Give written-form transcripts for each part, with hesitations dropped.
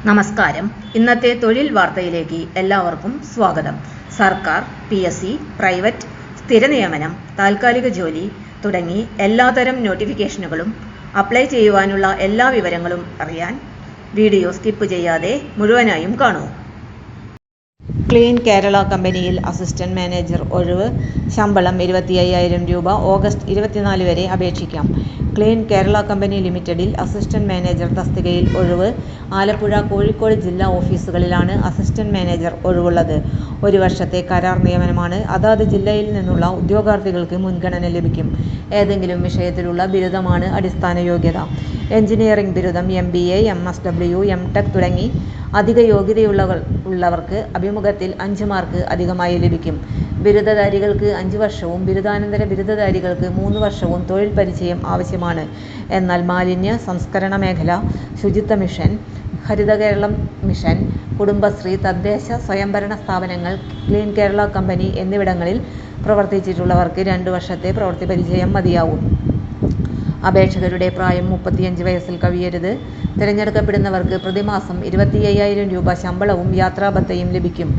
നമസ്കാരം. ഇന്നത്തെ തൊഴിൽ വാർത്തയിലേക്ക് എല്ലാവർക്കും സ്വാഗതം. സർക്കാർ, PSC, പ്രൈവറ്റ്, സ്ഥിര നിയമനം, താൽക്കാലിക ജോലി തുടങ്ങി എല്ലാതരം നോട്ടിഫിക്കേഷനുകളും അപ്ലൈ ചെയ്യുവാനുള്ള എല്ലാ വിവരങ്ങളും അറിയാൻ വീഡിയോ സ്കിപ്പ് ചെയ്യാതെ മുഴുവനായും കാണൂ. ക്ലീൻ കേരള കമ്പനിയിൽ അസിസ്റ്റന്റ് മാനേജർ ഒഴിവ്. ശമ്പളം 25,000 രൂപ. ഓഗസ്റ്റ് 24 വരെ അപേക്ഷിക്കാം. ക്ലീൻ കേരള കമ്പനി ലിമിറ്റഡിൽ അസിസ്റ്റന്റ് മാനേജർ തസ്തികയിൽ ഒഴിവ്. ആലപ്പുഴ, കോഴിക്കോട് ജില്ലാ ഓഫീസുകളിലാണ് അസിസ്റ്റന്റ് മാനേജർ ഒഴിവുള്ളത്. 1 വർഷത്തെ കരാർ നിയമനമാണ്. അതാത് ജില്ലയിൽ നിന്നുള്ള ഉദ്യോഗാർത്ഥികൾക്ക് മുൻഗണന ലഭിക്കും. ഏതെങ്കിലും വിഷയത്തിലുള്ള ബിരുദമാണ് അടിസ്ഥാന യോഗ്യത. എഞ്ചിനീയറിംഗ് ബിരുദം, MBA, MSW, MTech തുടങ്ങി അധിക യോഗ്യതയുള്ളവർക്ക് അഭിമുഖത്തിൽ 5 മാർക്ക് അധികമായി ലഭിക്കും. ബിരുദധാരികൾക്ക് 5 വർഷവും ബിരുദാനന്തര ബിരുദധാരികൾക്ക് 3 വർഷവും തൊഴിൽ പരിചയം ആവശ്യമാണ്. എന്നാൽ മാലിന്യ സംസ്കരണ മേഖല, ശുചിത്വ മിഷൻ, ഹരിത കേരളം മിഷൻ, കുടുംബശ്രീ, തദ്ദേശ സ്വയംഭരണ സ്ഥാപനങ്ങൾ, ക്ലീൻ കേരള കമ്പനി എന്നിവിടങ്ങളിൽ പ്രവർത്തിച്ചിട്ടുള്ളവർക്ക് 2 വർഷത്തെ പ്രവൃത്തി പരിചയം മതിയാവും. അപേക്ഷകരുടെ പ്രായം 35 വയസ്സിൽ കവിയരുത്. തിരഞ്ഞെടുക്കപ്പെടുന്നവർക്ക് പ്രതിമാസം 25,000 രൂപ ശമ്പളവും യാത്രാഭത്തയും ലഭിക്കും.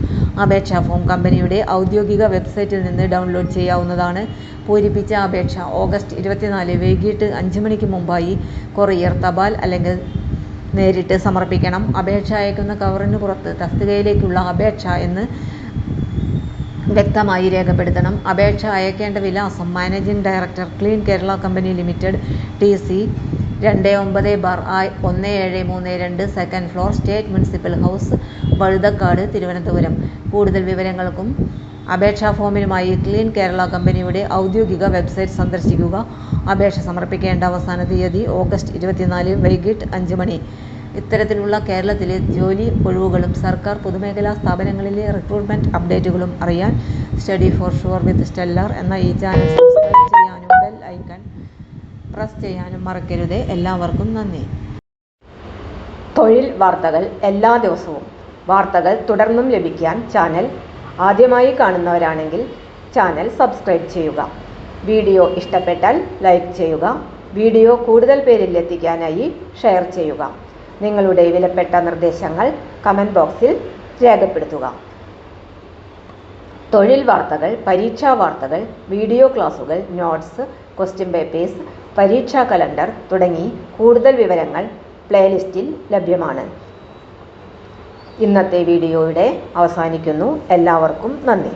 അപേക്ഷാ ഫോം കമ്പനിയുടെ ഔദ്യോഗിക വെബ്സൈറ്റിൽ നിന്ന് ഡൗൺലോഡ് ചെയ്യാവുന്നതാണ്. പൂരിപ്പിച്ച അപേക്ഷ ഓഗസ്റ്റ് 24 വൈകിട്ട് 5 മണിക്ക് മുമ്പായി കൊറിയർ, തപാൽ അല്ലെങ്കിൽ നേരിട്ട് സമർപ്പിക്കണം. അപേക്ഷ അയക്കുന്ന കവറിന് പുറത്ത് തസ്തികയിലേക്കുള്ള അപേക്ഷ എന്ന് വ്യക്തമായി രേഖപ്പെടുത്തണം. അപേക്ഷ അയക്കേണ്ട വിലാസം: managing director, clean Kerala company limited, TC 29/1732, second floor, state municipal house, Vazhuthacaud, Thiruvananthapuram. കൂടുതൽ വിവരങ്ങൾക്കും അപേക്ഷാ ഫോമിനുമായി ക്ലീൻ കേരള കമ്പനിയുടെ ഔദ്യോഗിക വെബ്സൈറ്റ് സന്ദർശിക്കുക. അപേക്ഷ സമർപ്പിക്കേണ്ട അവസാന തീയതി ഓഗസ്റ്റ് 24 വൈകിട്ട് 5 മണി. ഇത്തരത്തിലുള്ള കേരളത്തിലെ ജോലി ഒഴിവുകളും സർക്കാർ പൊതുമേഖലാ സ്ഥാപനങ്ങളിലെ റിക്രൂട്ട്മെന്റ് അപ്ഡേറ്റുകളും അറിയാൻ study for sure with stellar എന്ന ഈ ചാനൽ സബ്സ്ക്രൈബ് ചെയ്യാനും ബെൽ ഐക്കൺ പ്രസ് ചെയ്യാനും മറക്കരുത്. എല്ലാവർക്കും നന്ദി. തൊഴിൽ വാർത്തകൾ എല്ലാ ദിവസവും. വാർത്തകൾ തുടർന്നും ലഭിക്കാൻ ചാനൽ ആദ്യമായി കാണുന്നവരാണെങ്കിൽ ചാനൽ സബ്സ്ക്രൈബ് ചെയ്യുക. വീഡിയോ ഇഷ്ടപ്പെട്ടാൽ ലൈക്ക് ചെയ്യുക. വീഡിയോ കൂടുതൽ പേരിൽ എത്തിക്കാനായി ഷെയർ ചെയ്യുക. നിങ്ങളുടെ വിലപ്പെട്ട നിർദ്ദേശങ്ങൾ കമൻറ്റ് ബോക്സിൽ രേഖപ്പെടുത്തുക. തൊഴിൽ വാർത്തകൾ, പരീക്ഷാ വാർത്തകൾ, വീഡിയോ ക്ലാസുകൾ, നോട്ട്സ്, ക്വസ്റ്റ്യൻ പേപ്പേഴ്സ്, പരീക്ഷാ കലണ്ടർ തുടങ്ങി കൂടുതൽ വിവരങ്ങൾ പ്ലേലിസ്റ്റിൽ ലഭ്യമാണ്. ഇന്നത്തെ വീഡിയോയുടെ അവസാനിക്കുന്നു. എല്ലാവർക്കും നന്ദി.